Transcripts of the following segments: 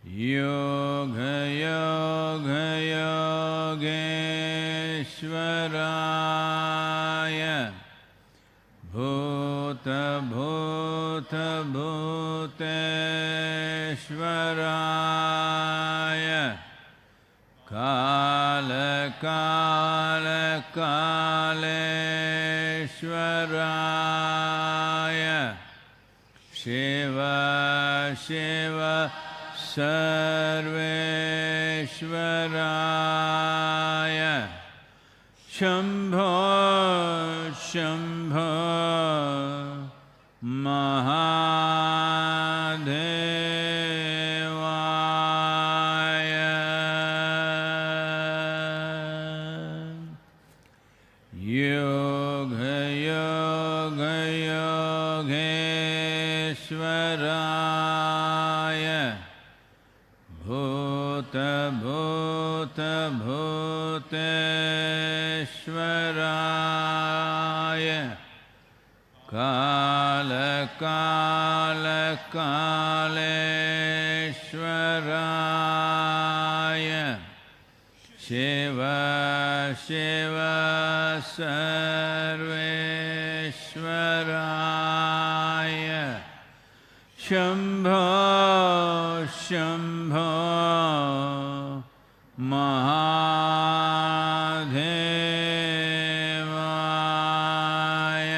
योग योग योगेश्वराय भूत भूत भूतेश्वराय काल काल कालेश्वराय शिव शिव सर्वेश्वराय शम्भो शम्भो महादेवाय योग योग योगेश्वराय भूत भूत भूतेश्वराय काल काल कालेश्वराय शिव शिव सर्वेश्वराय शम्भो शम्भो महादेवाय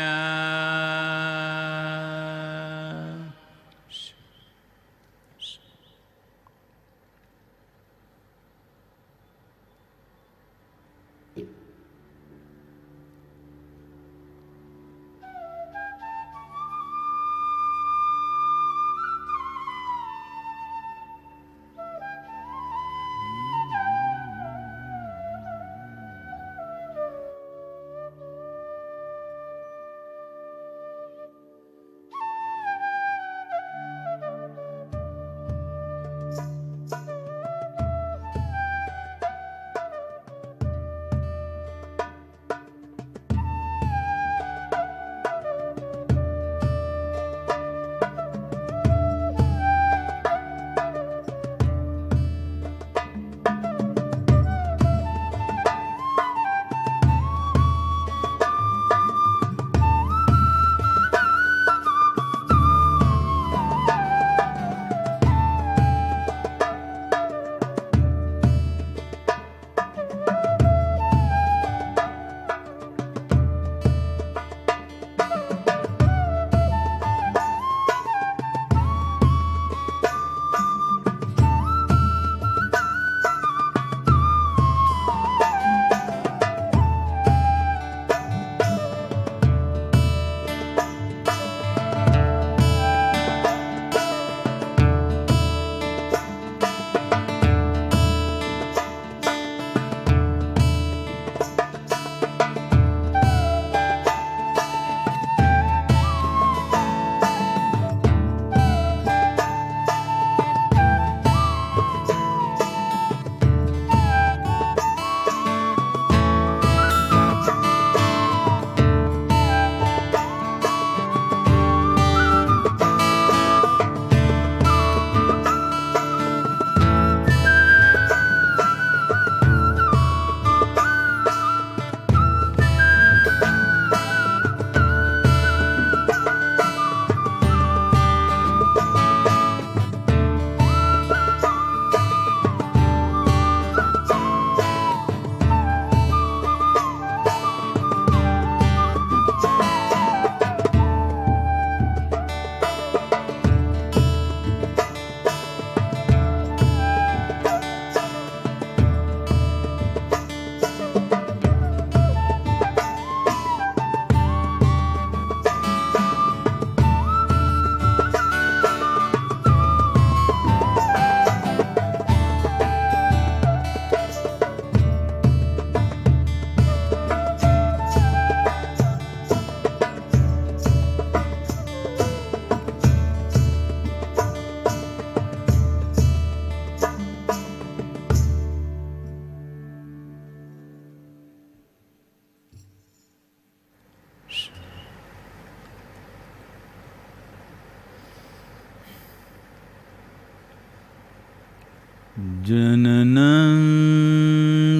जननं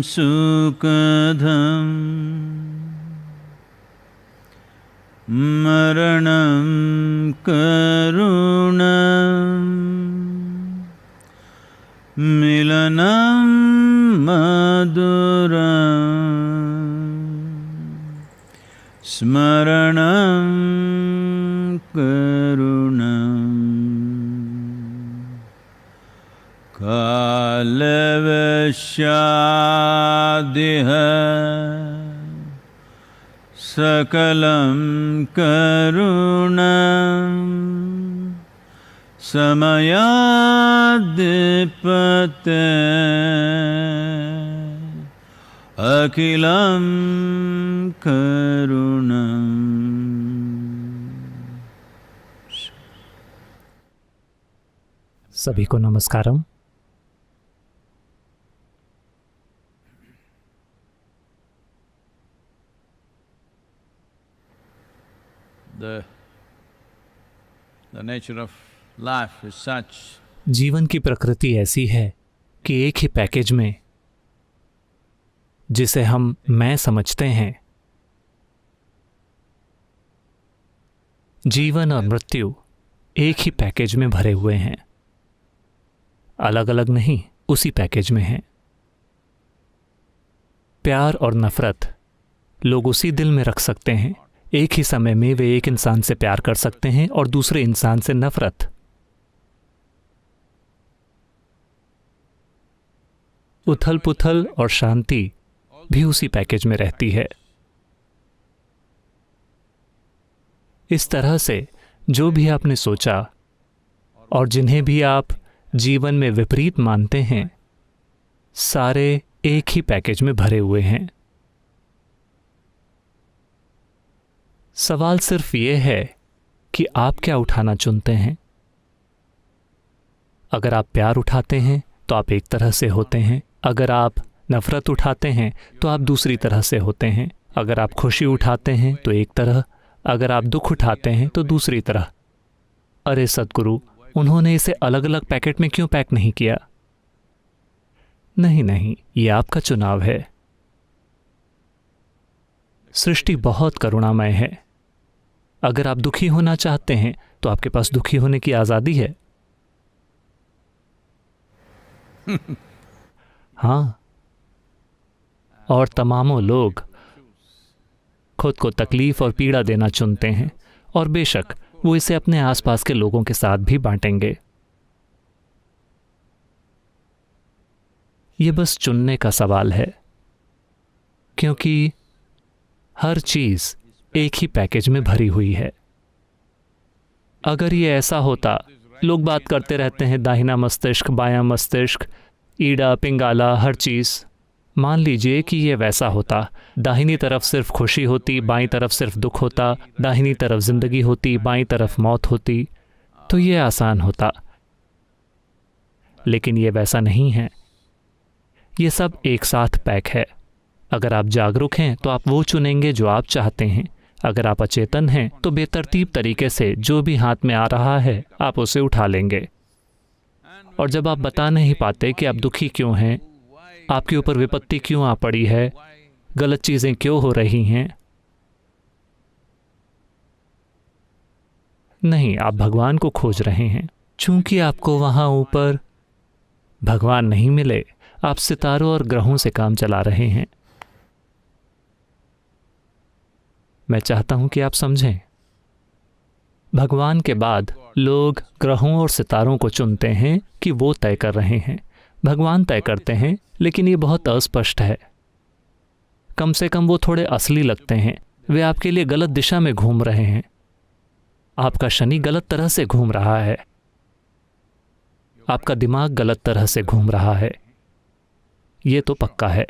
सुखदं मरणं करुणं मिलनं मधुरं स्मरणं करुणम् कालवशादिह सकलं करुणं समयाद्पते अखिलं करुणम्। सभी को नमस्कारम। The nature of life is such जीवन की प्रकृति ऐसी है कि एक ही पैकेज में, जिसे हम मैं समझते हैं, जीवन और मृत्यु एक ही पैकेज में भरे हुए हैं, अलग अलग नहीं, उसी पैकेज में हैं। प्यार और नफरत लोग उसी दिल में रख सकते हैं। एक ही समय में वे एक इंसान से प्यार कर सकते हैं और दूसरे इंसान से नफरत। उथल पुथल और शांति भी उसी पैकेज में रहती है। इस तरह से जो भी आपने सोचा और जिन्हें भी आप जीवन में विपरीत मानते हैं, सारे एक ही पैकेज में भरे हुए हैं। सवाल सिर्फ ये है कि आप क्या उठाना चुनते हैं। अगर आप प्यार उठाते हैं तो आप एक तरह से होते हैं, अगर आप नफरत उठाते हैं तो आप दूसरी तरह से होते हैं, अगर आप खुशी उठाते हैं तो एक तरह, अगर आप दुख उठाते हैं तो दूसरी तरह। अरे सद्गुरु, उन्होंने इसे अलग अलग पैकेट में क्यों पैक नहीं किया? नहीं, ये आपका चुनाव है। सृष्टि बहुत करुणामय है। अगर आप दुखी होना चाहते हैं तो आपके पास दुखी होने की आजादी है। हाँ, और तमामों लोग खुद को तकलीफ और पीड़ा देना चुनते हैं, और बेशक वो इसे अपने आसपास के लोगों के साथ भी बांटेंगे। ये बस चुनने का सवाल है, क्योंकि हर चीज एक ही पैकेज में भरी हुई है। अगर ये ऐसा होता, लोग बात करते रहते हैं दाहिना मस्तिष्क, बायां मस्तिष्क, ईड़ा पिंगाला, हर चीज। मान लीजिए कि ये वैसा होता, दाहिनी तरफ सिर्फ खुशी होती, बाईं तरफ सिर्फ दुख होता, दाहिनी तरफ जिंदगी होती, बाईं तरफ मौत होती, तो ये आसान होता। लेकिन ये वैसा नहीं है। ये सब एक साथ पैक है। अगर आप जागरूक हैं तो आप वो चुनेंगे जो आप चाहते हैं। अगर आप अचेतन हैं तो बेतरतीब तरीके से जो भी हाथ में आ रहा है आप उसे उठा लेंगे। और जब आप बता नहीं पाते कि आप दुखी क्यों हैं, आपके ऊपर विपत्ति क्यों आ पड़ी है, गलत चीजें क्यों हो रही हैं, नहीं, आप भगवान को खोज रहे हैं। चूंकि आपको वहां ऊपर भगवान नहीं मिले, आप सितारों और ग्रहों से काम चला रहे हैं। मैं चाहता हूं कि आप समझें, भगवान के बाद लोग ग्रहों और सितारों को चुनते हैं कि वो तय कर रहे हैं। भगवान तय करते हैं, लेकिन ये बहुत अस्पष्ट है। कम से कम वो थोड़े असली लगते हैं। वे आपके लिए गलत दिशा में घूम रहे हैं। आपका शनि गलत तरह से घूम रहा है, आपका दिमाग गलत तरह से घूम रहा है, ये तो पक्का है।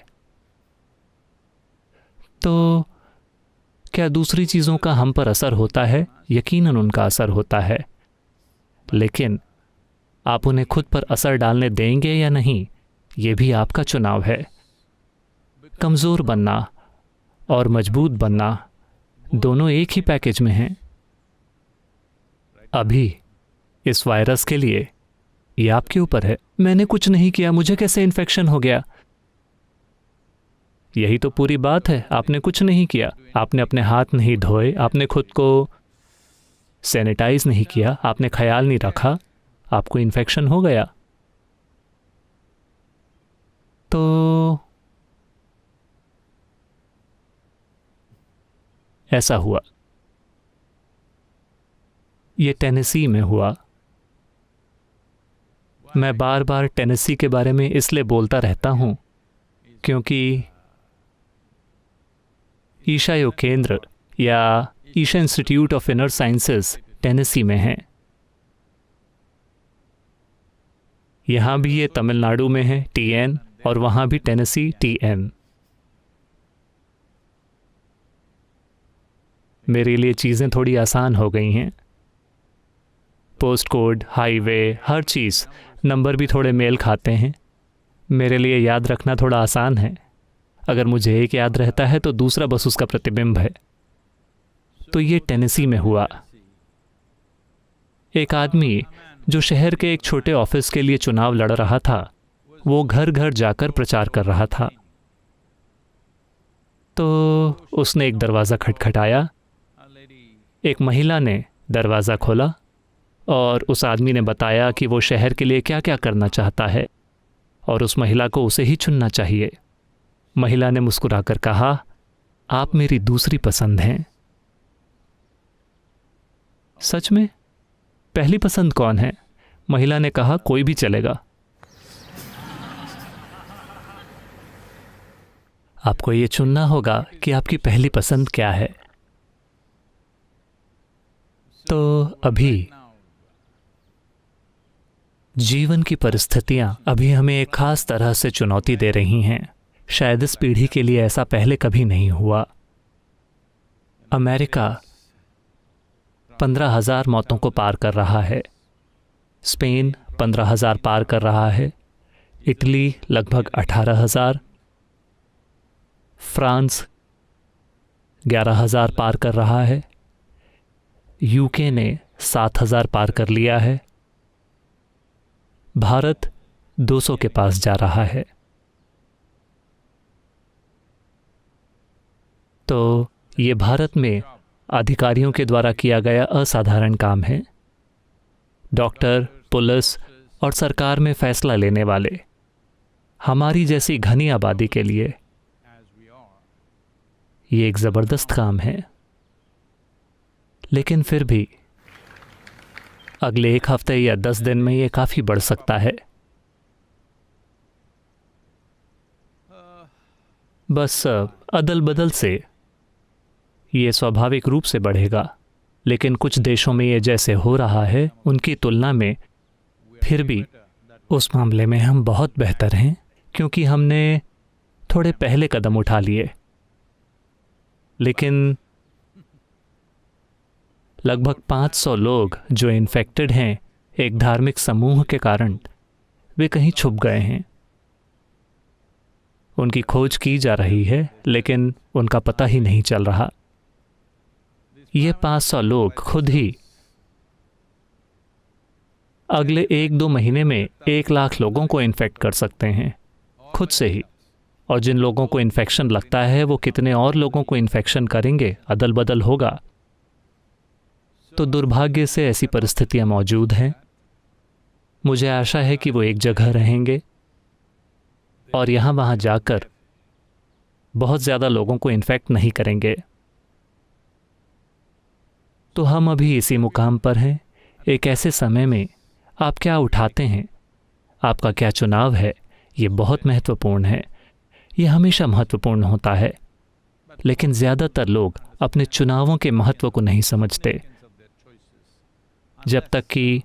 तो क्या दूसरी चीज़ों का हम पर असर होता है? यकीनन उनका असर होता है, लेकिन आप उन्हें खुद पर असर डालने देंगे या नहीं, ये भी आपका चुनाव है। कमज़ोर बनना और मजबूत बनना दोनों एक ही पैकेज में हैं। अभी इस वायरस के लिए ये आपके ऊपर है। मैंने कुछ नहीं किया, मुझे कैसे इन्फेक्शन हो गया? यही तो पूरी बात है, आपने कुछ नहीं किया, आपने अपने हाथ नहीं धोए, आपने खुद को सैनिटाइज नहीं किया, आपने ख्याल नहीं रखा, आपको इन्फेक्शन हो गया। तो ऐसा हुआ। ये टेनेसी में हुआ। मैं बार बार टेनेसी के बारे में इसलिए बोलता रहता हूं क्योंकि ईशा योग केंद्र या Isha institute of inner sciences Tennessee में है। यहाँ भी ये तमिलनाडु में है, TN, और वहाँ भी टेनेसी, TN। मेरे लिए चीज़ें थोड़ी आसान हो गई हैं। पोस्ट कोड, हाईवे, हर चीज़, नंबर भी थोड़े मेल खाते हैं। मेरे लिए याद रखना थोड़ा आसान है। अगर मुझे एक याद रहता है तो दूसरा बस उसका प्रतिबिंब है। तो ये टेनेसी में हुआ। एक आदमी जो शहर के एक छोटे ऑफिस के लिए चुनाव लड़ रहा था, वो घर घर जाकर प्रचार कर रहा था। तो उसने एक दरवाज़ा खटखटाया। एक महिला ने दरवाज़ा खोला और उस आदमी ने बताया कि वो शहर के लिए क्या क्या करना चाहता है और उस महिला को उसे ही चुनना चाहिए। महिला ने मुस्कुराकर कहा, आप मेरी दूसरी पसंद हैं। सच में? पहली पसंद कौन है? महिला ने कहा, कोई भी चलेगा। आपको ये चुनना होगा कि आपकी पहली पसंद क्या है। तो अभी जीवन की परिस्थितियां अभी हमें एक खास तरह से चुनौती दे रही हैं। शायद इस पीढ़ी के लिए ऐसा पहले कभी नहीं हुआ। अमेरिका 15,000 मौतों को पार कर रहा है। स्पेन 15,000 पार कर रहा है। इटली लगभग 18,000। फ्रांस 11,000 पार कर रहा है। यूके ने 7,000 पार कर लिया है। भारत 200 के पास जा रहा है। तो ये भारत में अधिकारियों के द्वारा किया गया असाधारण काम है। डॉक्टर, पुलिस और सरकार में फैसला लेने वाले, हमारी जैसी घनी आबादी के लिए ये एक ज़बरदस्त काम है। लेकिन फिर भी अगले 1 हफ्ते या 10 दिन में ये काफ़ी बढ़ सकता है। बस अदल बदल से ये स्वाभाविक रूप से बढ़ेगा। लेकिन कुछ देशों में ये जैसे हो रहा है, उनकी तुलना में फिर भी उस मामले में हम बहुत बेहतर हैं, क्योंकि हमने थोड़े पहले कदम उठा लिए। लेकिन लगभग 500 लोग जो इन्फेक्टेड हैं एक धार्मिक समूह के कारण, वे कहीं छुप गए हैं। उनकी खोज की जा रही है, लेकिन उनका पता ही नहीं चल रहा। ये 500 लोग खुद ही अगले 1-2 महीने में 1 लाख लोगों को इन्फेक्ट कर सकते हैं, खुद से ही। और जिन लोगों को इन्फेक्शन लगता है वो कितने और लोगों को इन्फेक्शन करेंगे, अदल बदल होगा। तो दुर्भाग्य से ऐसी परिस्थितियां मौजूद हैं। मुझे आशा है कि वो एक जगह रहेंगे और यहाँ वहाँ जाकर बहुत ज़्यादा लोगों को इन्फेक्ट नहीं करेंगे। तो हम अभी इसी मुकाम पर हैं। एक ऐसे समय में आप क्या उठाते हैं, आपका क्या चुनाव है, ये बहुत महत्वपूर्ण है। ये हमेशा महत्वपूर्ण होता है, लेकिन ज़्यादातर लोग अपने चुनावों के महत्व को नहीं समझते जब तक कि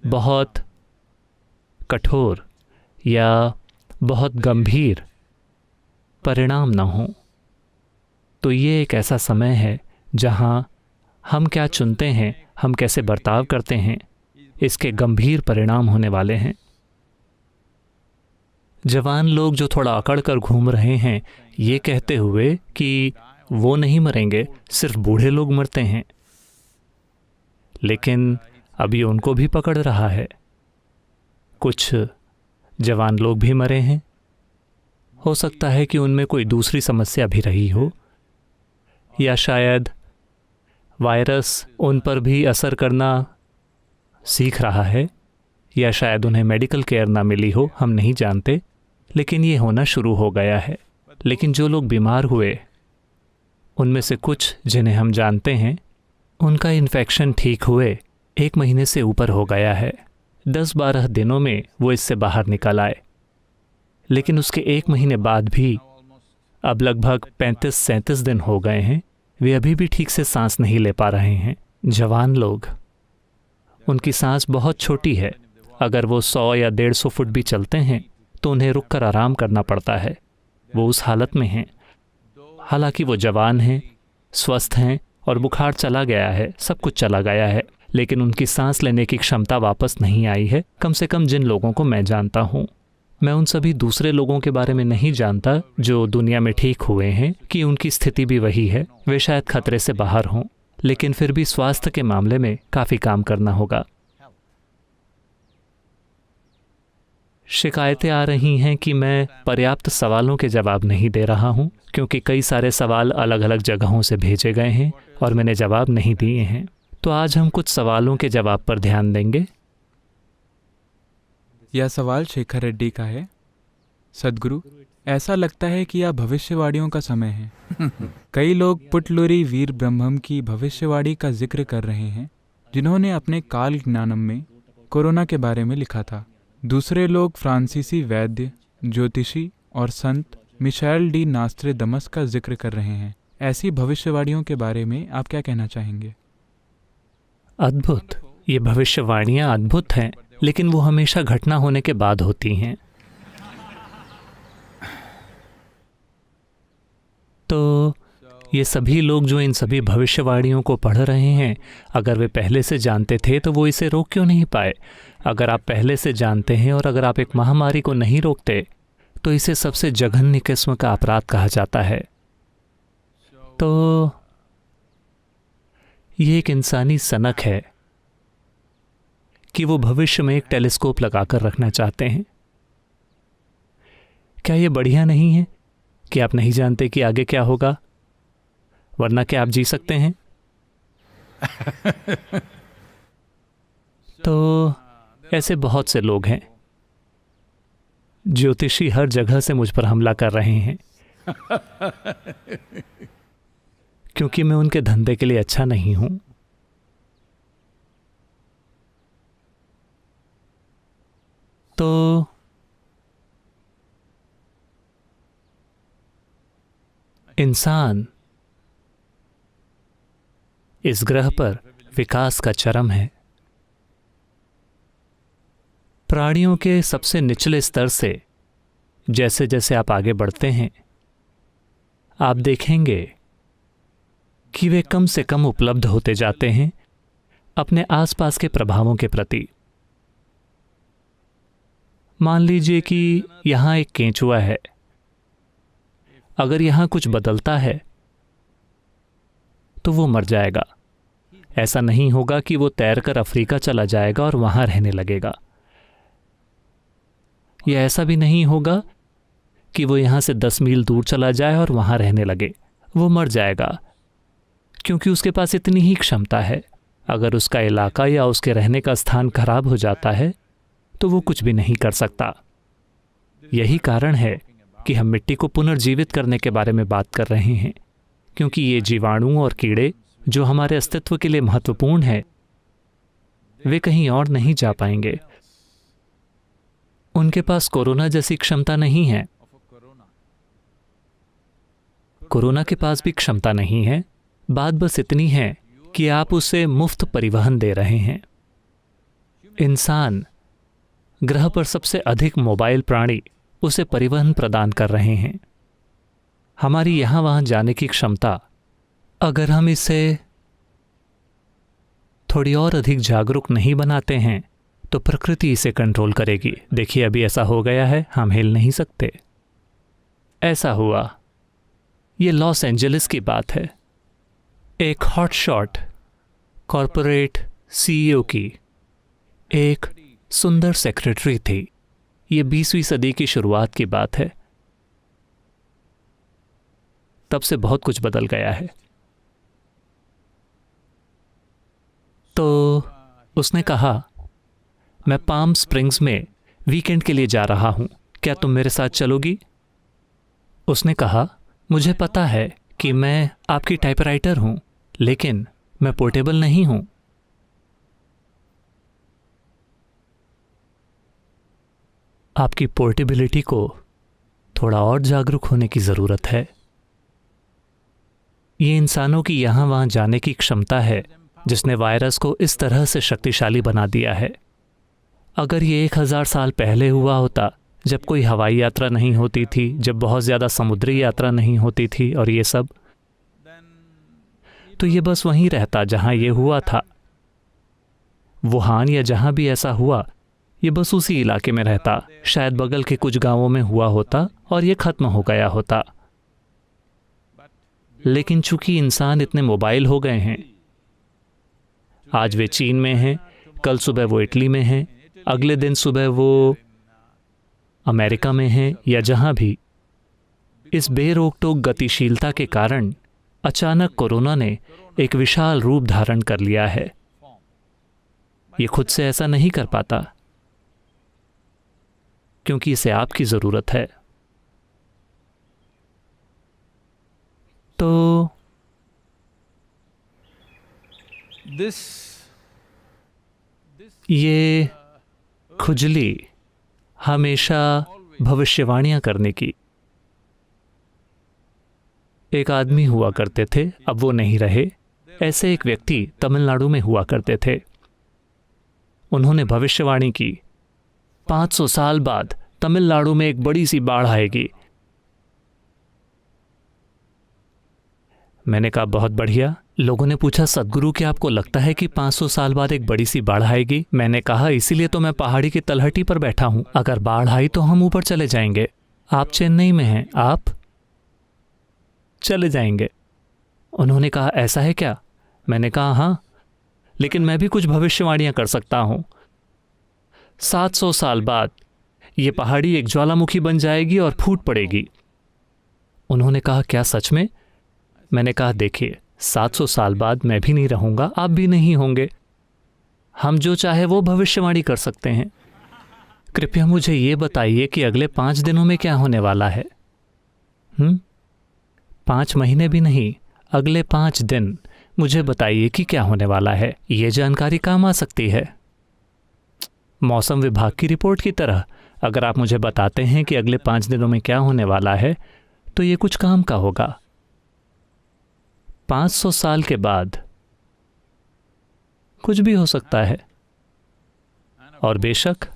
बहुत कठोर या बहुत गंभीर परिणाम न हो। तो ये एक ऐसा समय है जहाँ हम क्या चुनते हैं, हम कैसे बर्ताव करते हैं, इसके गंभीर परिणाम होने वाले हैं। जवान लोग जो थोड़ा अकड़ कर घूम रहे हैं ये कहते हुए कि वो नहीं मरेंगे, सिर्फ बूढ़े लोग मरते हैं, लेकिन अभी उनको भी पकड़ रहा है। कुछ जवान लोग भी मरे हैं। हो सकता है कि उनमें कोई दूसरी समस्या भी रही हो, या शायद वायरस उन पर भी असर करना सीख रहा है, या शायद उन्हें मेडिकल केयर ना मिली हो, हम नहीं जानते, लेकिन ये होना शुरू हो गया है। लेकिन जो लोग बीमार हुए, उनमें से कुछ जिन्हें हम जानते हैं, उनका इन्फेक्शन ठीक हुए 1 महीने से ऊपर हो गया है। 10-12 दिनों में वो इससे बाहर निकल आए, लेकिन उसके 1 महीने बाद भी अब लगभग 35-37 दिन हो गए हैं, वे अभी भी ठीक से सांस नहीं ले पा रहे हैं। जवान लोग, उनकी सांस बहुत छोटी है। अगर वो 100 या 150 फुट भी चलते हैं तो उन्हें रुककर आराम करना पड़ता है। वो उस हालत में हैं। हालांकि वो जवान हैं, स्वस्थ हैं और बुखार चला गया है, सब कुछ चला गया है, लेकिन उनकी सांस लेने की क्षमता वापस नहीं आई है, कम से कम जिन लोगों को मैं जानता हूँ। मैं उन सभी दूसरे लोगों के बारे में नहीं जानता जो दुनिया में ठीक हुए हैं कि उनकी स्थिति भी वही है। वे शायद खतरे से बाहर हों, लेकिन फिर भी स्वास्थ्य के मामले में काफ़ी काम करना होगा। शिकायतें आ रही हैं कि मैं पर्याप्त सवालों के जवाब नहीं दे रहा हूं, क्योंकि कई सारे सवाल अलग अलग जगहों से भेजे गए हैं और मैंने जवाब नहीं दिए हैं। तो आज हम कुछ सवालों के जवाब पर ध्यान देंगे। यह सवाल शेखर रेड्डी का है। सद्गुरु, ऐसा लगता है कि यह भविष्यवाणियों का समय है। कई लोग पुटलूरी वीर ब्रह्मम की भविष्यवाणी का जिक्र कर रहे हैं, जिन्होंने अपने काल ज्ञानम में कोरोना के बारे में लिखा था। दूसरे लोग फ्रांसीसी वैद्य, ज्योतिषी और संत मिशेल डी नास्त्रेदमस का जिक्र कर रहे हैं। ऐसी भविष्यवाणियों के बारे में आप क्या कहना चाहेंगे? अद्भुत। ये भविष्यवाणियां अद्भुत हैं, लेकिन वो हमेशा घटना होने के बाद होती हैं। तो ये सभी लोग जो इन सभी भविष्यवाणियों को पढ़ रहे हैं, अगर वे पहले से जानते थे तो वो इसे रोक क्यों नहीं पाए? अगर आप पहले से जानते हैं और अगर आप एक महामारी को नहीं रोकते तो इसे सबसे जघन्य किस्म का अपराध कहा जाता है। तो ये एक इंसानी सनक है कि वो भविष्य में एक टेलीस्कोप लगाकर रखना चाहते हैं। क्या ये बढ़िया नहीं है कि आप नहीं जानते कि आगे क्या होगा, वरना क्या आप जी सकते हैं? तो ऐसे बहुत से लोग हैं। ज्योतिषी हर जगह से मुझ पर हमला कर रहे हैं क्योंकि मैं उनके धंधे के लिए अच्छा नहीं हूं। तो इंसान इस ग्रह पर विकास का चरम है। प्राणियों के सबसे निचले स्तर से जैसे जैसे आप आगे बढ़ते हैं, आप देखेंगे कि वे कम से कम उपलब्ध होते जाते हैं अपने आसपास के प्रभावों के प्रति। मान लीजिए कि यहां एक केंचुआ है। अगर यहां कुछ बदलता है तो वो मर जाएगा। ऐसा नहीं होगा कि वो तैरकर अफ्रीका चला जाएगा और वहां रहने लगेगा। यह ऐसा भी नहीं होगा कि वो यहां से 10 मील दूर चला जाए और वहां रहने लगे। वो मर जाएगा, क्योंकि उसके पास इतनी ही क्षमता है। अगर उसका इलाका या उसके रहने का स्थान खराब हो जाता है तो वो कुछ भी नहीं कर सकता। यही कारण है कि हम मिट्टी को पुनर्जीवित करने के बारे में बात कर रहे हैं, क्योंकि ये जीवाणु और कीड़े जो हमारे अस्तित्व के लिए महत्वपूर्ण है, वे कहीं और नहीं जा पाएंगे। उनके पास कोरोना जैसी क्षमता नहीं है। कोरोना के पास भी क्षमता नहीं है। बात बस इतनी है कि आप उसे मुफ्त परिवहन दे रहे हैं। इंसान, ग्रह पर सबसे अधिक मोबाइल प्राणी, उसे परिवहन प्रदान कर रहे हैं। हमारी यहां वहां जाने की क्षमता, अगर हम इसे थोड़ी और अधिक जागरूक नहीं बनाते हैं तो प्रकृति इसे कंट्रोल करेगी। देखिए, अभी ऐसा हो गया है, हम हिल नहीं सकते। ऐसा हुआ। ये लॉस एंजलिस की बात है। एक हॉटशॉट कॉरपोरेट सीईओ की एक सुंदर सेक्रेटरी थी। ये 20वीं सदी की शुरुआत की बात है। तब से बहुत कुछ बदल गया है। तो उसने कहा, मैं पाम स्प्रिंग्स में वीकेंड के लिए जा रहा हूं, क्या तुम मेरे साथ चलोगी? उसने कहा, मुझे पता है कि मैं आपकी टाइपराइटर हूं, लेकिन मैं पोर्टेबल नहीं हूं। आपकी पोर्टेबिलिटी को थोड़ा और जागरूक होने की ज़रूरत है। ये इंसानों की यहाँ वहाँ जाने की क्षमता है जिसने वायरस को इस तरह से शक्तिशाली बना दिया है। अगर ये 1000 साल पहले हुआ होता, जब कोई हवाई यात्रा नहीं होती थी, जब बहुत ज़्यादा समुद्री यात्रा नहीं होती थी और ये सब, तो ये बस वहीं रहता जहाँ ये हुआ था। वुहान या जहाँ भी ऐसा हुआ, ये बस उसी इलाके में रहता। शायद बगल के कुछ गांवों में हुआ होता और ये खत्म हो गया होता। लेकिन चूंकि इंसान इतने मोबाइल हो गए हैं, आज वे चीन में हैं, कल सुबह वो इटली में हैं, अगले दिन सुबह वो अमेरिका में हैं या जहां भी, इस बेरोक-टोक गतिशीलता के कारण अचानक कोरोना ने एक विशाल रूप धारण कर लिया है। ये खुद से ऐसा नहीं कर पाता, क्योंकि इसे आपकी जरूरत है। तो ये खुजली हमेशा भविष्यवाणियां करने की। एक आदमी हुआ करते थे, अब वो नहीं रहे। ऐसे एक व्यक्ति तमिलनाडु में हुआ करते थे। उन्होंने भविष्यवाणी की, 500 साल बाद तमिलनाडु में एक बड़ी सी बाढ़ आएगी। मैंने कहा, बहुत बढ़िया। लोगों ने पूछा, सद्गुरु, क्या आपको लगता है कि 500 साल बाद एक बड़ी सी बाढ़ आएगी? मैंने कहा, इसीलिए तो मैं पहाड़ी की तलहटी पर बैठा हूं। अगर बाढ़ आई तो हम ऊपर चले जाएंगे। आप चेन्नई में हैं, आप चले जाएंगे। उन्होंने कहा, ऐसा है क्या? मैंने कहा, हाँ, लेकिन मैं भी कुछ भविष्यवाणियां कर सकता हूं। 700 साल बाद ये पहाड़ी एक ज्वालामुखी बन जाएगी और फूट पड़ेगी। उन्होंने कहा, क्या सच में? मैंने कहा, देखिए, 700 साल बाद मैं भी नहीं रहूंगा, आप भी नहीं होंगे। हम जो चाहे वो भविष्यवाणी कर सकते हैं। कृपया मुझे ये बताइए कि अगले 5 दिनों में क्या होने वाला है। 5 महीने भी नहीं, अगले 5 दिन मुझे बताइए कि क्या होने वाला है। ये जानकारी काम आ सकती है। मौसम विभाग की रिपोर्ट की तरह, अगर आप मुझे बताते हैं कि अगले 5 दिनों में क्या होने वाला है, तो ये कुछ काम का होगा। 500 साल के बाद कुछ भी हो सकता है। और बेशक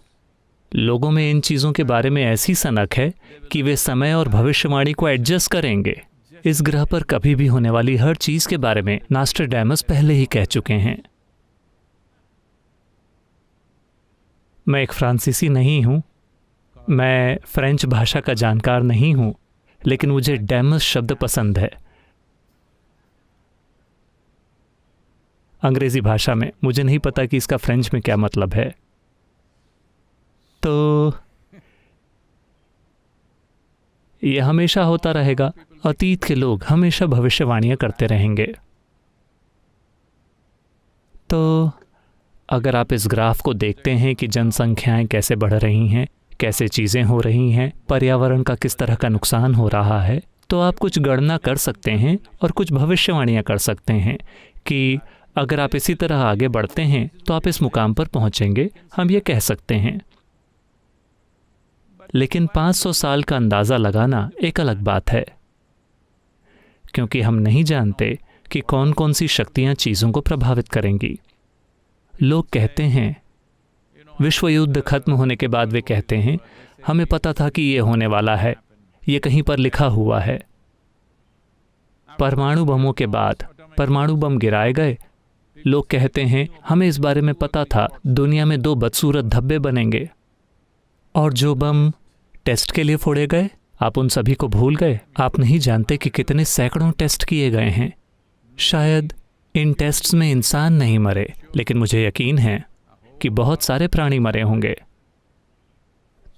लोगों में इन चीज़ों के बारे में ऐसी सनक है कि वे समय और भविष्यवाणी को एडजस्ट करेंगे। इस ग्रह पर कभी भी होने वाली हर चीज़ के बारे में नास्ट्राडामस पहले ही कह चुके हैं। मैं एक फ्रांसीसी नहीं हूँ, मैं फ्रेंच भाषा का जानकार नहीं हूँ, लेकिन मुझे डैमस शब्द पसंद है। अंग्रेजी भाषा में मुझे नहीं पता कि इसका फ्रेंच में क्या मतलब है। तो यह हमेशा होता रहेगा। अतीत के लोग हमेशा भविष्यवाणियां करते रहेंगे। तो अगर आप इस ग्राफ को देखते हैं कि जनसंख्याएं कैसे बढ़ रही हैं, कैसे चीज़ें हो रही हैं, पर्यावरण का किस तरह का नुकसान हो रहा है, तो आप कुछ गणना कर सकते हैं और कुछ भविष्यवाणियां कर सकते हैं कि अगर आप इसी तरह आगे बढ़ते हैं तो आप इस मुकाम पर पहुंचेंगे। हम ये कह सकते हैं। लेकिन 500 साल का अंदाज़ा लगाना एक अलग बात है, क्योंकि हम नहीं जानते कि कौन कौन सी शक्तियां चीज़ों को प्रभावित करेंगी। लोग कहते हैं, विश्व युद्ध खत्म होने के बाद वे कहते हैं, हमें पता था कि ये होने वाला है, ये कहीं पर लिखा हुआ है। परमाणु बमों के बाद परमाणु बम गिराए गए। लोग कहते हैं, हमें इस बारे में पता था, दुनिया में 2 बदसूरत धब्बे बनेंगे। और जो बम टेस्ट के लिए फोड़े गए, आप उन सभी को भूल गए। आप नहीं जानते कि कितने सैकड़ों टेस्ट किए गए हैं। शायद इन टेस्ट्स में इंसान नहीं मरे, लेकिन मुझे यकीन है कि बहुत सारे प्राणी मरे होंगे।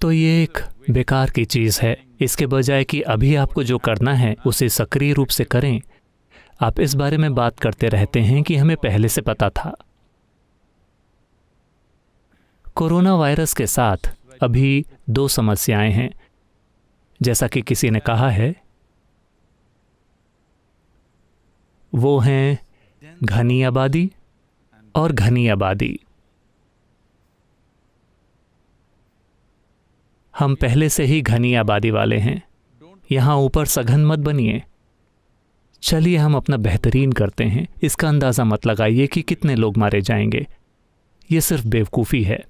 तो ये एक बेकार की चीज़ है। इसके बजाय कि अभी आपको जो करना है उसे सक्रिय रूप से करें, आप इस बारे में बात करते रहते हैं कि हमें पहले से पता था। कोरोना वायरस के साथ अभी 2 समस्याएं हैं, जैसा कि किसी ने कहा है, वो हैं घनी आबादी और घनी आबादी। हम पहले से ही घनी आबादी वाले हैं, यहां ऊपर सघन मत बनिए। चलिए हम अपना बेहतरीन करते हैं। इसका अंदाजा मत लगाइए कि कितने लोग मारे जाएंगे, ये सिर्फ बेवकूफ़ी है।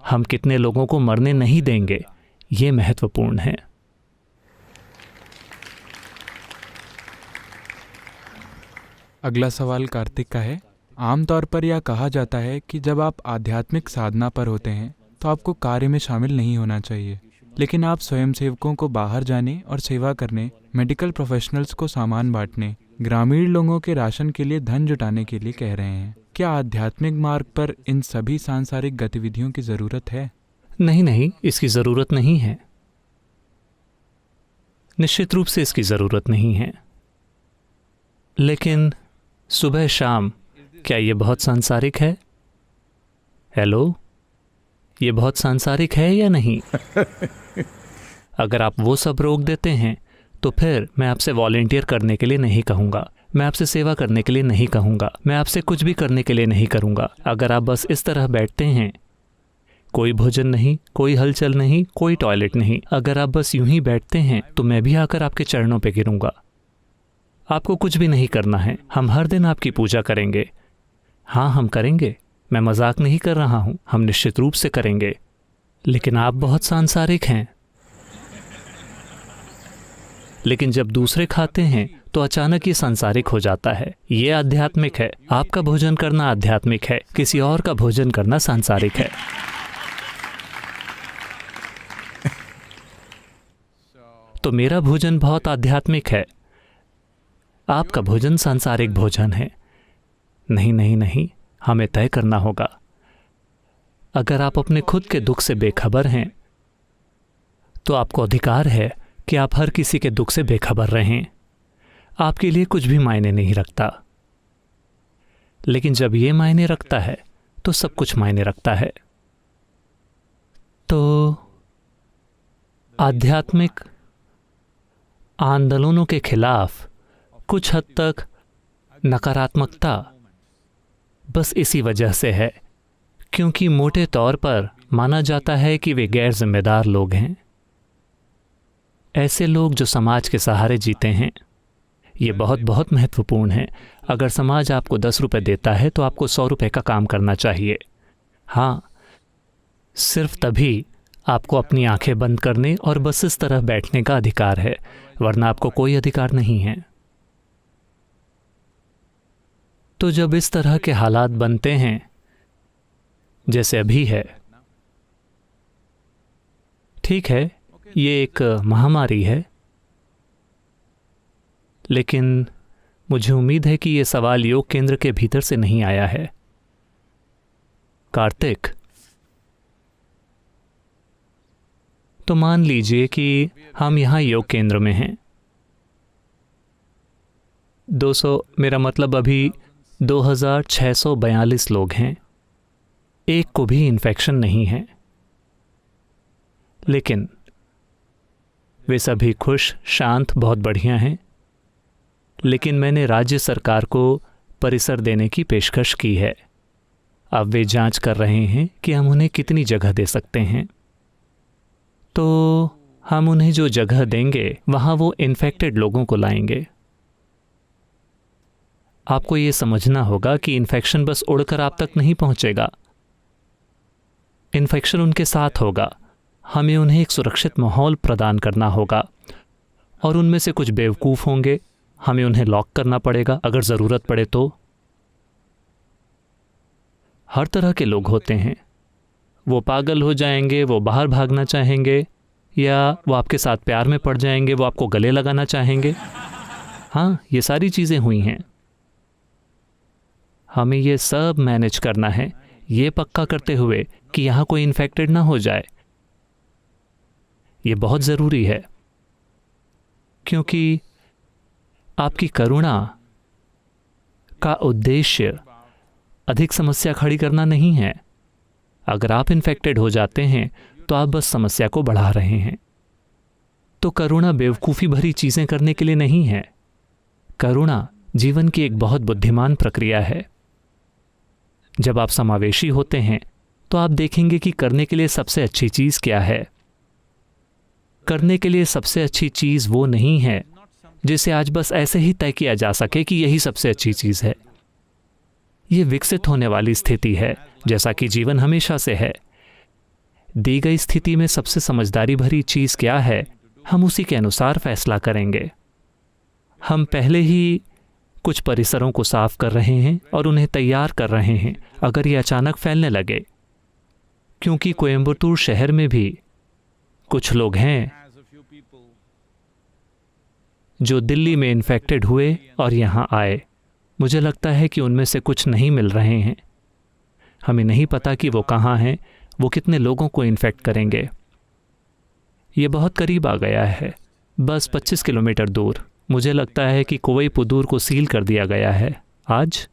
हम कितने लोगों को मरने नहीं देंगे, ये महत्वपूर्ण है। अगला सवाल कार्तिक का है। आमतौर पर यह कहा जाता है कि जब आप आध्यात्मिक साधना पर होते हैं तो आपको कार्य में शामिल नहीं होना चाहिए, लेकिन आप स्वयंसेवकों को बाहर जाने और सेवा करने, मेडिकल प्रोफेशनल्स को सामान बांटने, ग्रामीण लोगों के राशन के लिए धन जुटाने के लिए कह रहे हैं। क्या आध्यात्मिक मार्ग पर इन सभी सांसारिक गतिविधियों की ज़रूरत है? नहीं नहीं, इसकी ज़रूरत नहीं है। निश्चित रूप से इसकी ज़रूरत नहीं है। लेकिन सुबह शाम, क्या ये बहुत सांसारिक है? हेलो, ये बहुत सांसारिक है या नहीं? अगर आप वो सब रोक देते हैं तो फिर मैं आपसे वॉलंटियर करने के लिए नहीं कहूँगा, मैं आपसे सेवा करने के लिए नहीं कहूँगा, मैं आपसे कुछ भी करने के लिए नहीं करूँगा। अगर आप बस इस तरह बैठते हैं, कोई भोजन नहीं, कोई हलचल नहीं, कोई टॉयलेट नहीं, अगर आप बस यूं ही बैठते हैं तो मैं भी आकर आपके चरणों पे गिरूंगा। आपको कुछ भी नहीं करना है। हम हर दिन आपकी पूजा करेंगे। हाँ, हम करेंगे, मैं मजाक नहीं कर रहा हूँ, हम निश्चित रूप से करेंगे। लेकिन आप बहुत सांसारिक हैं। लेकिन जब दूसरे खाते हैं तो अचानक ये सांसारिक हो जाता है। ये आध्यात्मिक है। आपका भोजन करना आध्यात्मिक है, किसी और का भोजन करना सांसारिक है। तो मेरा भोजन बहुत आध्यात्मिक है, आपका भोजन सांसारिक भोजन है। नहीं नहीं नहीं, हमें तय करना होगा। अगर आप अपने खुद के दुख से बेखबर हैं तो आपको अधिकार है कि आप हर किसी के दुख से बेखबर रहें। आपके लिए कुछ भी मायने नहीं रखता। लेकिन जब ये मायने रखता है तो सब कुछ मायने रखता है। तो आध्यात्मिक आंदोलनों के खिलाफ कुछ हद तक नकारात्मकता बस इसी वजह से है क्योंकि मोटे तौर पर माना जाता है कि वे गैर जिम्मेदार लोग हैं, ऐसे लोग जो समाज के सहारे जीते हैं। ये बहुत बहुत महत्वपूर्ण है। अगर समाज आपको 10 रुपए देता है तो आपको 100 रुपए का काम करना चाहिए। हाँ, सिर्फ तभी आपको अपनी आंखें बंद करने और बस इस तरह बैठने का अधिकार है, वरना आपको कोई अधिकार नहीं है। तो जब इस तरह के हालात बनते हैं जैसे अभी है, ठीक है, ये एक महामारी है, लेकिन मुझे उम्मीद है कि ये सवाल योग केंद्र के भीतर से नहीं आया है। कार्तिक, तो मान लीजिए कि हम यहाँ योग केंद्र में हैं। 200, मेरा मतलब अभी 2642 लोग हैं, एक को भी इन्फेक्शन नहीं है, लेकिन वे सभी खुश, शांत, बहुत बढ़िया हैं। लेकिन मैंने राज्य सरकार को परिसर देने की पेशकश की है। अब वे जांच कर रहे हैं कि हम उन्हें कितनी जगह दे सकते हैं। तो हम उन्हें जो जगह देंगे वहाँ वो इन्फेक्टेड लोगों को लाएंगे। आपको ये समझना होगा कि इन्फेक्शन बस उड़कर आप तक नहीं पहुँचेगा, इन्फेक्शन उनके साथ होगा। हमें उन्हें एक सुरक्षित माहौल प्रदान करना होगा और उनमें से कुछ बेवकूफ़ होंगे, हमें उन्हें लॉक करना पड़ेगा अगर ज़रूरत पड़े तो। हर तरह के लोग होते हैं, वो पागल हो जाएंगे, वो बाहर भागना चाहेंगे, या वो आपके साथ प्यार में पड़ जाएंगे, वो आपको गले लगाना चाहेंगे। हाँ, ये सारी चीज़ें हुई हैं। हमें ये सब मैनेज करना है, ये पक्का करते हुए कि यहाँ कोई इन्फेक्टेड ना हो जाए। ये बहुत ज़रूरी है, क्योंकि आपकी करुणा का उद्देश्य अधिक समस्या खड़ी करना नहीं है। अगर आप इन्फेक्टेड हो जाते हैं तो आप बस समस्या को बढ़ा रहे हैं। तो करुणा बेवकूफ़ी भरी चीज़ें करने के लिए नहीं है। करुणा जीवन की एक बहुत बुद्धिमान प्रक्रिया है। जब आप समावेशी होते हैं तो आप देखेंगे कि करने के लिए सबसे अच्छी चीज़ क्या है। करने के लिए सबसे अच्छी चीज़ वो नहीं है जिसे आज बस ऐसे ही तय किया जा सके कि यही सबसे अच्छी चीज़ है। ये विकसित होने वाली स्थिति है, जैसा कि जीवन हमेशा से है। दी गई स्थिति में सबसे समझदारी भरी चीज़ क्या है, हम उसी के अनुसार फैसला करेंगे। हम पहले ही कुछ परिसरों को साफ कर रहे हैं और उन्हें तैयार कर रहे हैं अगर ये अचानक फैलने लगे, क्योंकि कोयम्बटूर शहर में भी कुछ लोग हैं जो दिल्ली में इन्फेक्टेड हुए और यहाँ आए। मुझे लगता है कि उनमें से कुछ नहीं मिल रहे हैं। हमें नहीं पता कि वो कहाँ हैं, वो कितने लोगों को इन्फेक्ट करेंगे। ये बहुत करीब आ गया है, बस 25 किलोमीटर दूर। मुझे लगता है कि कोवईपुदूर को सील कर दिया गया है। आज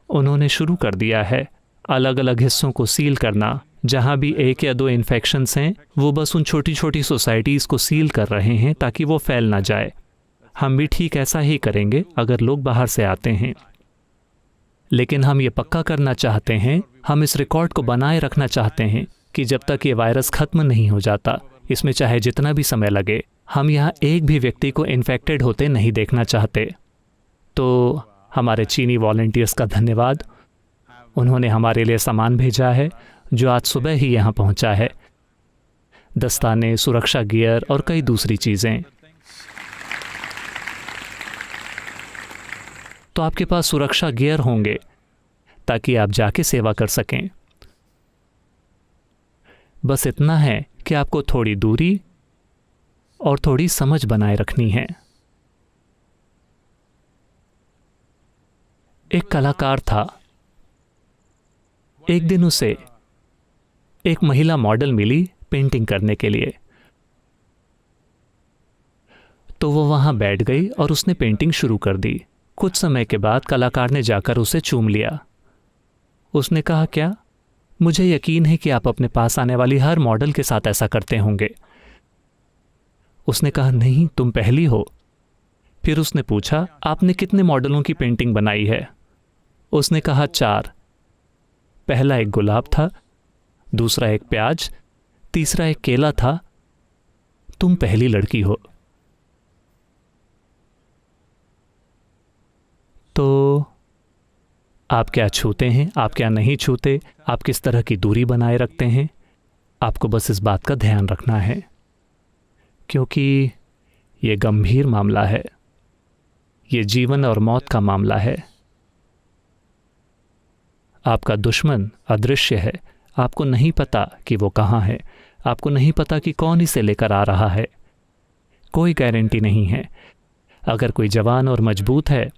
उन्होंने शुरू कर दिया है अलग अलग हिस्सों को सील करना। जहाँ भी 1 या 2 इन्फेक्शंस हैं, वो बस उन छोटी छोटी सोसाइटीज़ को सील कर रहे हैं ताकि वो फैल ना जाए। हम भी ठीक ऐसा ही करेंगे अगर लोग बाहर से आते हैं। लेकिन हम ये पक्का करना चाहते हैं, हम इस रिकॉर्ड को बनाए रखना चाहते हैं कि जब तक ये वायरस ख़त्म नहीं हो जाता, इसमें चाहे जितना भी समय लगे, हम यहाँ एक भी व्यक्ति को इन्फेक्टेड होते नहीं देखना चाहते। तो हमारे चीनी वॉलंटियर्स का धन्यवाद। उन्होंने हमारे लिए सामान भेजा है जो आज सुबह ही यहाँ पहुँचा है। दस्ताने, सुरक्षा गियर और कई दूसरी चीज़ें। तो आपके पास सुरक्षा गियर होंगे ताकि आप जाके सेवा कर सकें। बस इतना है कि आपको थोड़ी दूरी और थोड़ी समझ बनाए रखनी है। एक कलाकार था। एक दिन उसे एक महिला मॉडल मिली पेंटिंग करने के लिए। तो वो वहां बैठ गई और उसने पेंटिंग शुरू कर दी। कुछ समय के बाद कलाकार ने जाकर उसे चूम लिया। उसने कहा, क्या? मुझे यकीन है कि आप अपने पास आने वाली हर मॉडल के साथ ऐसा करते होंगे। उसने कहा, नहीं, तुम पहली हो। फिर उसने पूछा, आपने कितने मॉडलों की पेंटिंग बनाई है? उसने कहा, 4। पहला एक गुलाब था, दूसरा एक प्याज, तीसरा एक केला था। तुम पहली लड़की हो। तो आप क्या छूते हैं, आप क्या नहीं छूते, आप किस तरह की दूरी बनाए रखते हैं, आपको बस इस बात का ध्यान रखना है, क्योंकि ये गंभीर मामला है। ये जीवन और मौत का मामला है। आपका दुश्मन अदृश्य है। आपको नहीं पता कि वो कहाँ है। आपको नहीं पता कि कौन इसे लेकर आ रहा है। कोई गारंटी नहीं है। अगर कोई जवान और मजबूत है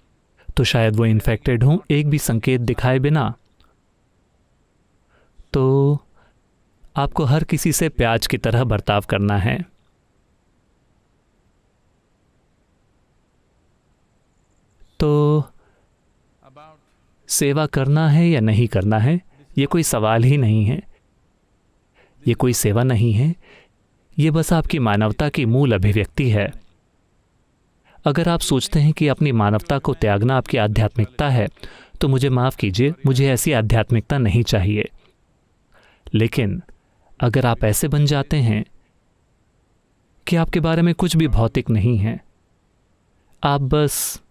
तो शायद वो इन्फेक्टेड हों एक भी संकेत दिखाए बिना। तो आपको हर किसी से प्याज की तरह बर्ताव करना है। तो सेवा करना है या नहीं करना है, ये कोई सवाल ही नहीं है। ये कोई सेवा नहीं है, ये बस आपकी मानवता की मूल अभिव्यक्ति है। अगर आप सोचते हैं कि अपनी मानवता को त्यागना आपकी आध्यात्मिकता है, तो मुझे माफ़ कीजिए, मुझे ऐसी आध्यात्मिकता नहीं चाहिए। लेकिन अगर आप ऐसे बन जाते हैं कि आपके बारे में कुछ भी भौतिक नहीं है, आप बस,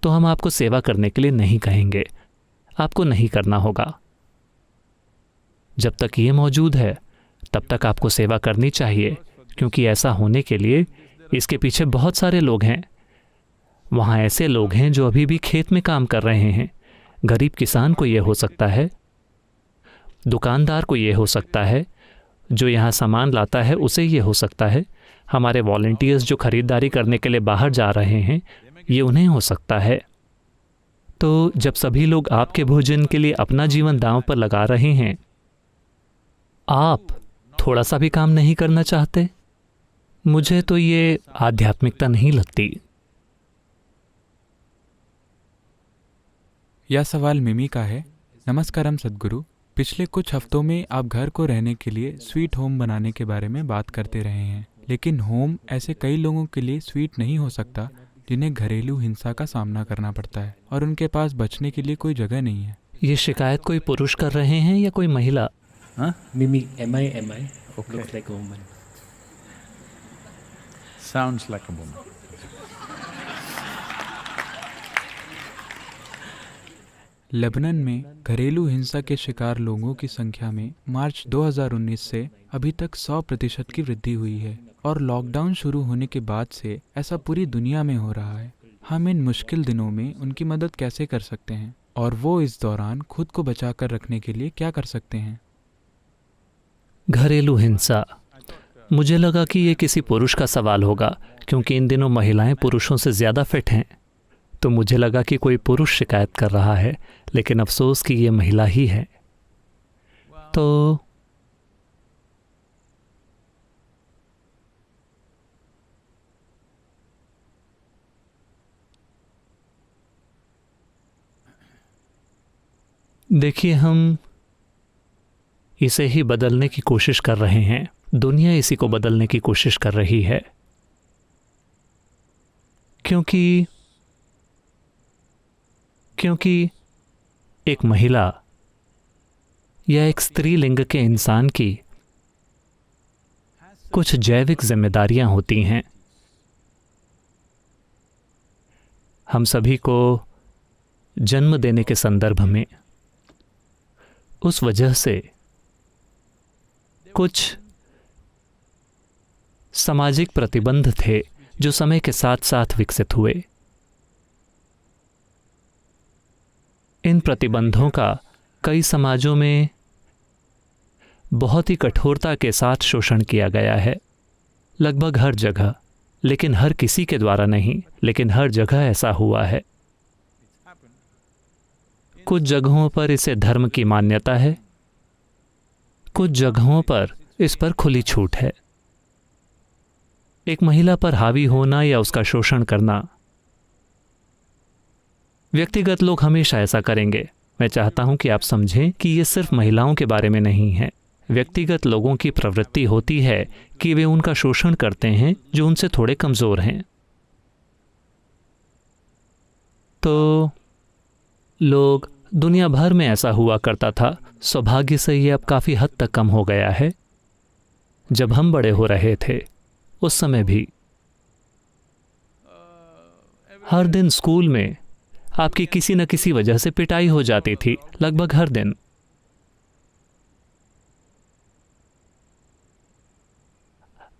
तो हम आपको सेवा करने के लिए नहीं कहेंगे। आपको नहीं करना होगा। जब तक ये मौजूद है तब तक आपको सेवा करनी चाहिए, क्योंकि ऐसा होने के लिए इसके पीछे बहुत सारे लोग हैं। वहाँ ऐसे लोग हैं जो अभी भी खेत में काम कर रहे हैं। गरीब किसान को ये हो सकता है, दुकानदार को ये हो सकता है, जो यहाँ सामान लाता है उसे ये हो सकता है, हमारे वॉलंटियर्स जो खरीदारी करने के लिए बाहर जा रहे हैं, ये उन्हें हो सकता है। तो जब सभी लोग आपके भोजन के लिए अपना जीवन दांव पर लगा रहे हैं, आप थोड़ा सा भी काम नहीं करना चाहते? मुझे तो ये आध्यात्मिकता नहीं लगती। यह सवाल मिमी का है। नमस्कारम सद्गुरु। पिछले कुछ हफ्तों में आप घर को रहने के लिए स्वीट होम बनाने के बारे में बात करते रहे हैं, लेकिन होम ऐसे कई लोगों के लिए स्वीट नहीं हो सकता जिन्हें घरेलू हिंसा का सामना करना पड़ता है और उनके पास बचने के लिए कोई जगह नहीं है। ये शिकायत कोई पुरुष कर रहे हैं या कोई महिला? Huh? Mimi, am I? Okay. Looks like a woman. Sounds like a woman. Lebanon में घरेलू हिंसा के शिकार लोगों की संख्या में मार्च 2019 से अभी तक 100% की वृद्धि हुई है और लॉकडाउन शुरू होने के बाद से ऐसा पूरी दुनिया में हो रहा है। हम इन मुश्किल दिनों में उनकी मदद कैसे कर सकते हैं और वो इस दौरान खुद को बचा कर रखने के लिए क्या कर सकते हैं? घरेलू हिंसा, मुझे लगा कि ये किसी पुरुष का सवाल होगा क्योंकि इन दिनों महिलाएं पुरुषों से ज़्यादा फिट हैं। तो मुझे लगा कि कोई पुरुष शिकायत कर रहा है, लेकिन अफसोस कि ये महिला ही है। तो देखिए, हम इसे ही बदलने की कोशिश कर रहे हैं। दुनिया इसी को बदलने की कोशिश कर रही है, क्योंकि एक महिला या एक स्त्रीलिंग के इंसान की कुछ जैविक जिम्मेदारियां होती हैं। हम सभी को जन्म देने के संदर्भ में उस वजह से कुछ सामाजिक प्रतिबंध थे जो समय के साथ साथ विकसित हुए। इन प्रतिबंधों का कई समाजों में बहुत ही कठोरता के साथ शोषण किया गया है, लगभग हर जगह, लेकिन हर किसी के द्वारा नहीं, लेकिन हर जगह ऐसा हुआ है। कुछ जगहों पर इसे धर्म की मान्यता है, कुछ जगहों पर इस पर खुली छूट है। एक महिला पर हावी होना या उसका शोषण करना, व्यक्तिगत लोग हमेशा ऐसा करेंगे। मैं चाहता हूं कि आप समझें कि ये सिर्फ महिलाओं के बारे में नहीं है। व्यक्तिगत लोगों की प्रवृत्ति होती है कि वे उनका शोषण करते हैं जो उनसे थोड़े कमज़ोर हैं। तो लोग दुनिया भर में ऐसा हुआ करता था। सौभाग्य से ये अब काफ़ी हद तक कम हो गया है। जब हम बड़े हो रहे थे उस समय भी हर दिन स्कूल में आपकी किसी न किसी वजह से पिटाई हो जाती थी, लगभग हर दिन।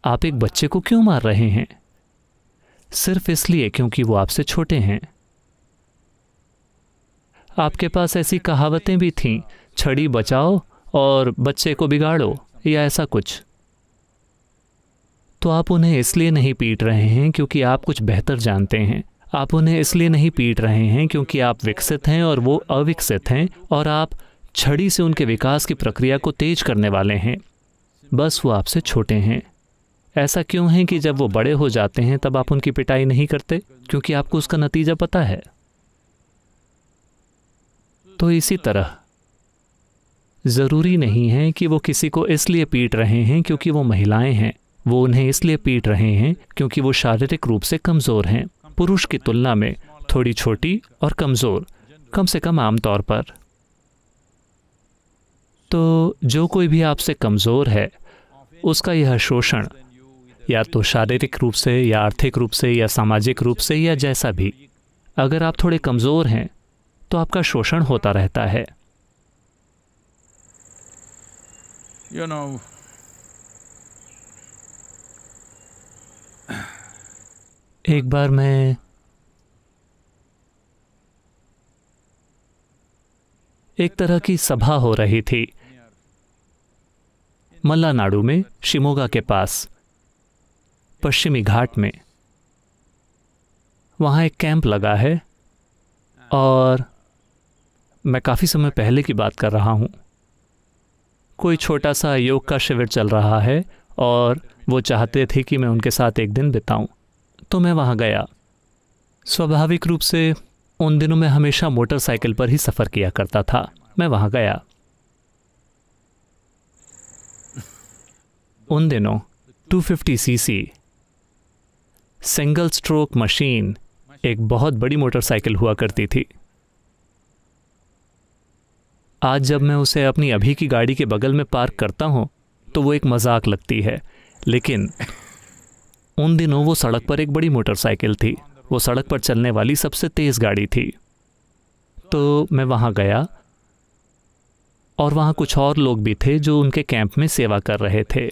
आप एक बच्चे को क्यों मार रहे हैं? सिर्फ इसलिए क्योंकि वो आपसे छोटे हैं। आपके पास ऐसी कहावतें भी थीं, छड़ी बचाओ और बच्चे को बिगाड़ो, या ऐसा कुछ। तो आप उन्हें इसलिए नहीं पीट रहे हैं क्योंकि आप कुछ बेहतर जानते हैं। आप उन्हें इसलिए नहीं पीट रहे हैं क्योंकि आप विकसित हैं और वो अविकसित हैं, और आप छड़ी से उनके विकास की प्रक्रिया को तेज करने वाले हैं। बस वो आपसे छोटे हैं। ऐसा क्यों है कि जब वो बड़े हो जाते हैं तब आप उनकी पिटाई नहीं करते? क्योंकि आपको उसका नतीजा पता है। तो इसी तरह ज़रूरी नहीं है कि वो किसी को इसलिए पीट रहे हैं क्योंकि वो महिलाएं हैं। वो उन्हें इसलिए पीट रहे हैं क्योंकि वो शारीरिक रूप से कमज़ोर हैं, पुरुष की तुलना में थोड़ी छोटी और कमज़ोर, कम से कम आमतौर पर। तो जो कोई भी आपसे कमज़ोर है, उसका यह शोषण या तो शारीरिक रूप से या आर्थिक रूप से या सामाजिक रूप से या जैसा भी, अगर आप थोड़े कमज़ोर हैं तो आपका शोषण होता रहता है। You know, एक बार मैं एक तरह की सभा हो रही थी मल्लानाडु में, शिमोगा के पास, पश्चिमी घाट में। वहाँ एक कैंप लगा है और मैं काफ़ी समय पहले की बात कर रहा हूँ। कोई छोटा सा योग का शिविर चल रहा है और वो चाहते थे कि मैं उनके साथ एक दिन बिताऊं, तो मैं वहाँ गया। स्वाभाविक रूप से उन दिनों मैं हमेशा मोटरसाइकिल पर ही सफ़र किया करता था। मैं वहाँ गया। उन दिनों 250 सीसी सिंगल स्ट्रोक मशीन एक बहुत बड़ी मोटरसाइकिल हुआ करती थी। आज जब मैं उसे अपनी अभी की गाड़ी के बगल में पार्क करता हूँ तो वो एक मजाक लगती है, लेकिन उन दिनों वो सड़क पर एक बड़ी मोटरसाइकिल थी। वो सड़क पर चलने वाली सबसे तेज़ गाड़ी थी। तो मैं वहाँ गया और वहाँ कुछ और लोग भी थे जो उनके कैंप में सेवा कर रहे थे।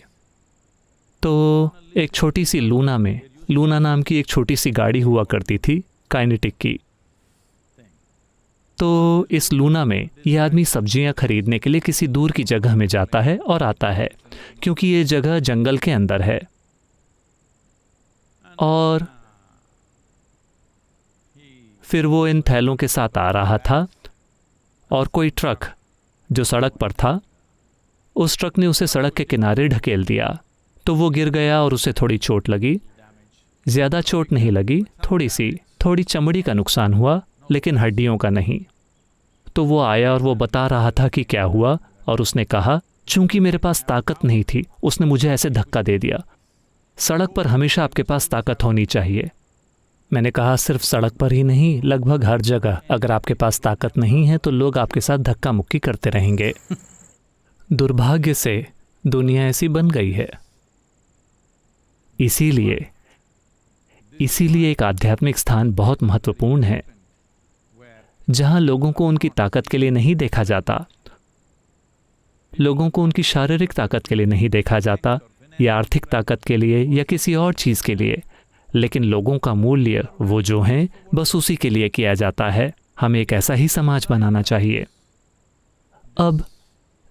तो एक छोटी सी लूना नाम की एक छोटी सी गाड़ी हुआ करती थी, काइनेटिक की। तो इस लूना में ये आदमी सब्जियां खरीदने के लिए किसी दूर की जगह में जाता है और आता है, क्योंकि ये जगह जंगल के अंदर है। और फिर वो इन थैलों के साथ आ रहा था और कोई ट्रक जो सड़क पर था, उस ट्रक ने उसे सड़क के किनारे ढकेल दिया। तो वो गिर गया और उसे थोड़ी चोट लगी। ज़्यादा चोट नहीं लगी, थोड़ी चमड़ी का नुकसान हुआ, लेकिन हड्डियों का नहीं। तो वो आया और वो बता रहा था कि क्या हुआ, और उसने कहा चूंकि मेरे पास ताकत नहीं थी, उसने मुझे ऐसे धक्का दे दिया। सड़क पर हमेशा आपके पास ताकत होनी चाहिए। मैंने कहा सिर्फ सड़क पर ही नहीं, लगभग हर जगह। अगर आपके पास ताकत नहीं है तो लोग आपके साथ धक्का मुक्की करते रहेंगे। दुर्भाग्य से दुनिया ऐसी बन गई है। इसीलिए एक आध्यात्मिक स्थान बहुत महत्वपूर्ण है, जहां लोगों को उनकी ताकत के लिए नहीं देखा जाता, लोगों को उनकी शारीरिक ताकत के लिए नहीं देखा जाता, या आर्थिक ताकत के लिए, या किसी और चीज़ के लिए, लेकिन लोगों का मूल्य वो जो हैं बस उसी के लिए किया जाता है। हमें एक ऐसा ही समाज बनाना चाहिए। अब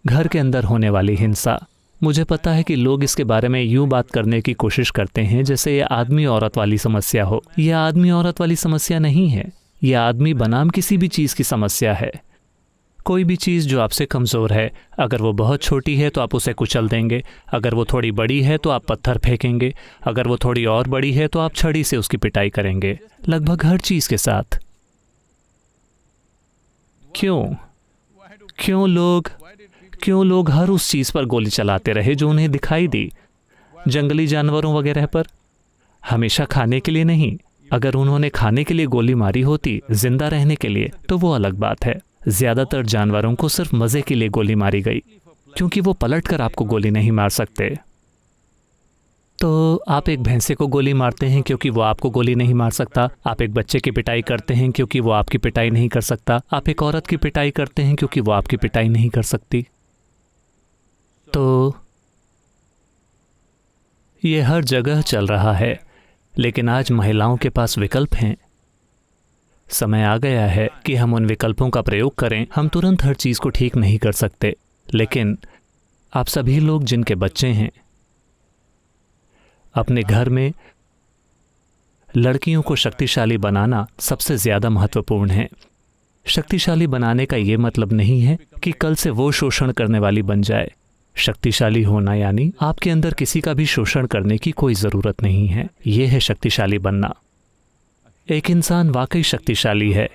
घर के अंदर होने वाली हिंसा, मुझे पता है कि लोग इसके बारे में यूं बात करने की कोशिश करते हैं जैसे ये आदमी औरत वाली समस्या हो। यह आदमी औरत वाली समस्या नहीं है, यह आदमी बनाम किसी भी चीज़ की समस्या है। कोई भी चीज़ जो आपसे कमज़ोर है, अगर वो बहुत छोटी है तो आप उसे कुचल देंगे, अगर वो थोड़ी बड़ी है तो आप पत्थर फेंकेंगे, अगर वो थोड़ी और बड़ी है तो आप छड़ी से उसकी पिटाई करेंगे, लगभग हर चीज़ के साथ। क्यों लोग हर उस चीज़ पर गोली चलाते रहे जो उन्हें दिखाई दी? जंगली जानवरों वगैरह पर? हमेशा खाने के लिए नहीं। अगर उन्होंने खाने के लिए गोली मारी होती, जिंदा रहने के लिए, तो वो अलग बात है। ज़्यादातर जानवरों को सिर्फ मज़े के लिए गोली मारी गई, क्योंकि वो पलटकर आपको गोली नहीं मार सकते। तो आप एक भैंसे को गोली मारते हैं क्योंकि वो आपको गोली नहीं मार सकता। आप एक बच्चे की पिटाई करते हैं क्योंकि वो आपकी पिटाई नहीं कर सकता। आप एक औरत की पिटाई करते हैं क्योंकि वो आपकी पिटाई नहीं कर सकती। तो ये हर जगह चल रहा है, लेकिन आज महिलाओं के पास विकल्प हैं। समय आ गया है कि हम उन विकल्पों का प्रयोग करें। हम तुरंत हर चीज़ को ठीक नहीं कर सकते, लेकिन आप सभी लोग जिनके बच्चे हैं, अपने घर में लड़कियों को शक्तिशाली बनाना सबसे ज़्यादा महत्वपूर्ण है। शक्तिशाली बनाने का ये मतलब नहीं है कि कल से वो शोषण करने वाली बन जाए। शक्तिशाली होना यानी आपके अंदर किसी का भी शोषण करने की कोई ज़रूरत नहीं है। ये है शक्तिशाली बनना। एक इंसान वाकई शक्तिशाली है,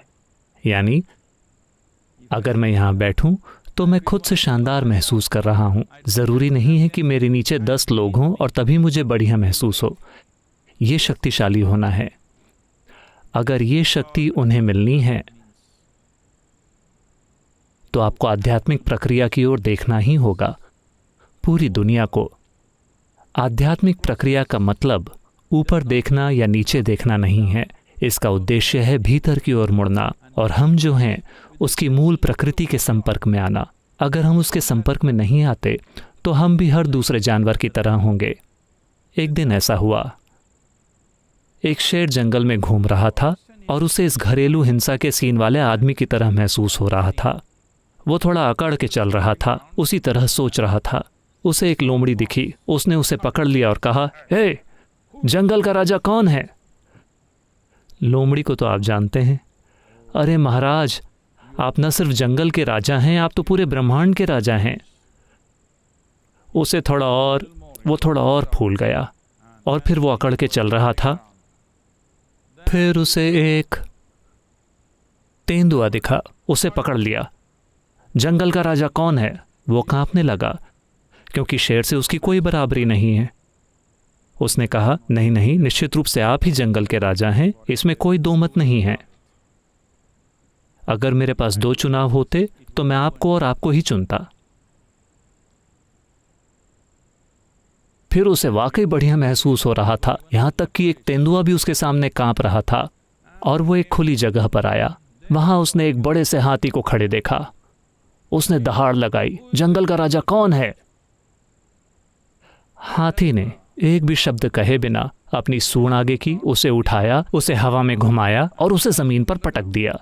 यानी अगर मैं यहाँ बैठूं तो मैं खुद से शानदार महसूस कर रहा हूँ। ज़रूरी नहीं है कि मेरे नीचे 10 लोग हों और तभी मुझे बढ़िया महसूस हो। ये शक्तिशाली होना है। अगर ये शक्ति उन्हें मिलनी है तो आपको आध्यात्मिक प्रक्रिया की ओर देखना ही होगा। पूरी दुनिया को आध्यात्मिक प्रक्रिया का मतलब ऊपर देखना या नीचे देखना नहीं है। इसका उद्देश्य है भीतर की ओर मुड़ना और हम जो हैं उसकी मूल प्रकृति के संपर्क में आना। अगर हम उसके संपर्क में नहीं आते तो हम भी हर दूसरे जानवर की तरह होंगे। एक दिन ऐसा हुआ, एक शेर जंगल में घूम रहा था और उसे इस घरेलू हिंसा के सीन वाले आदमी की तरह महसूस हो रहा था। वो थोड़ा अकड़ के चल रहा था, उसी तरह सोच रहा था। उसे एक लोमड़ी दिखी, उसने उसे पकड़ लिया और कहा, हे, जंगल का राजा कौन है? लोमड़ी को तो आप जानते हैं। अरे महाराज, आप न सिर्फ जंगल के राजा हैं, आप तो पूरे ब्रह्मांड के राजा हैं। वो थोड़ा और फूल गया और फिर वो अकड़ के चल रहा था। फिर उसे एक तेंदुआ दिखा, उसे पकड़ लिया। जंगल का राजा कौन है? वो कांपने लगा, क्योंकि शेर से उसकी कोई बराबरी नहीं है। उसने कहा, नहीं नहीं, निश्चित रूप से आप ही जंगल के राजा हैं, इसमें कोई दो मत नहीं है। अगर मेरे पास 2 चुनाव होते तो मैं आपको और आपको ही चुनता। फिर उसे वाकई बढ़िया महसूस हो रहा था, यहां तक कि एक तेंदुआ भी उसके सामने कांप रहा था। और वो एक खुली जगह पर आया। वहां उसने एक बड़े से हाथी को खड़े देखा। उसने दहाड़ लगाई, जंगल का राजा कौन है? हाथी ने एक भी शब्द कहे बिना अपनी सूंड आगे की, उसे उठाया, उसे हवा में घुमाया और उसे जमीन पर पटक दिया।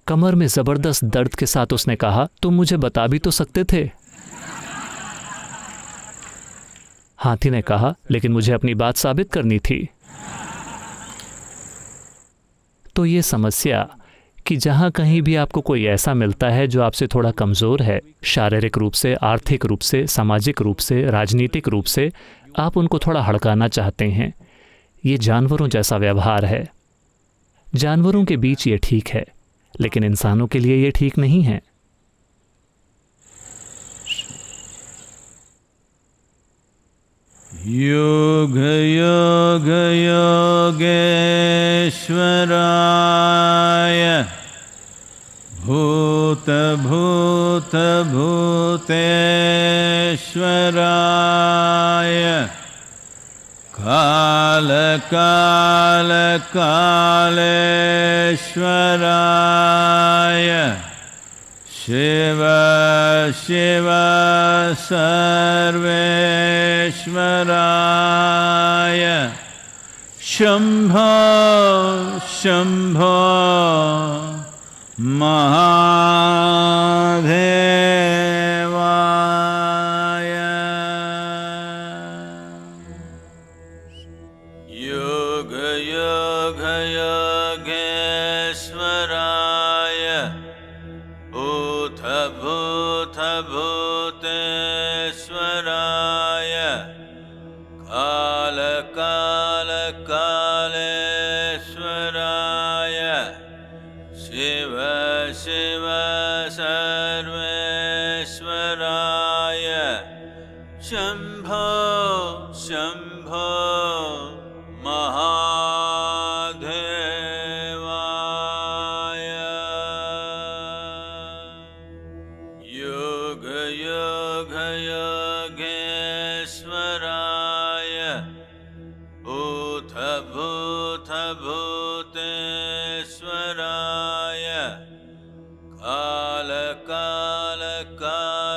कमर में जबरदस्त दर्द के साथ उसने कहा, तुम मुझे बता भी तो सकते थे। हाथी ने कहा, लेकिन मुझे अपनी बात साबित करनी थी। तो ये समस्या कि जहां कहीं भी आपको कोई ऐसा मिलता है जो आपसे थोड़ा कमजोर है, शारीरिक रूप से, आर्थिक रूप से, सामाजिक रूप से, राजनीतिक रूप से, आप उनको थोड़ा हड़काना चाहते हैं। ये जानवरों जैसा व्यवहार है। जानवरों के बीच ये ठीक है, लेकिन इंसानों के लिए ये ठीक नहीं है। योग योग योगेश्वराय भूत भूत भूतेश्वराय काल काल कालेश्वराय शिव शिव सर्वेश्वराय शंभो शंभो महादेवाय योग योग योगेश्वराय भूत भूत भूतेश्वराय काल काल कालेश्वराय शिव शिव सर्वेश्वराय शंभो शंभो महादेवाय योग योग योगेश्वराय भूत भूत भूतेश्वराय काल काल कालेश्वराय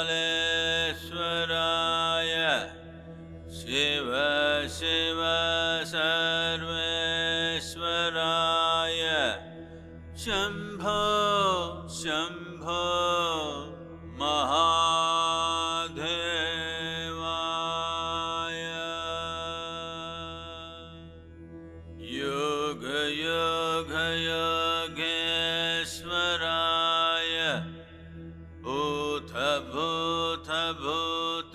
शिव शिव सर्वेश्वराय शंभो शंभो महादेवाय योग योग योगेश्वराय भूत भूत भूतेश्वराय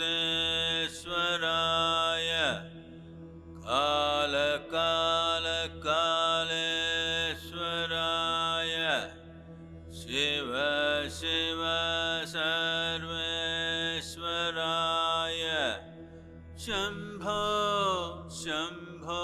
काल काल कालेश्वराय शिव शिव सर्वेश्वराय शंभो शंभो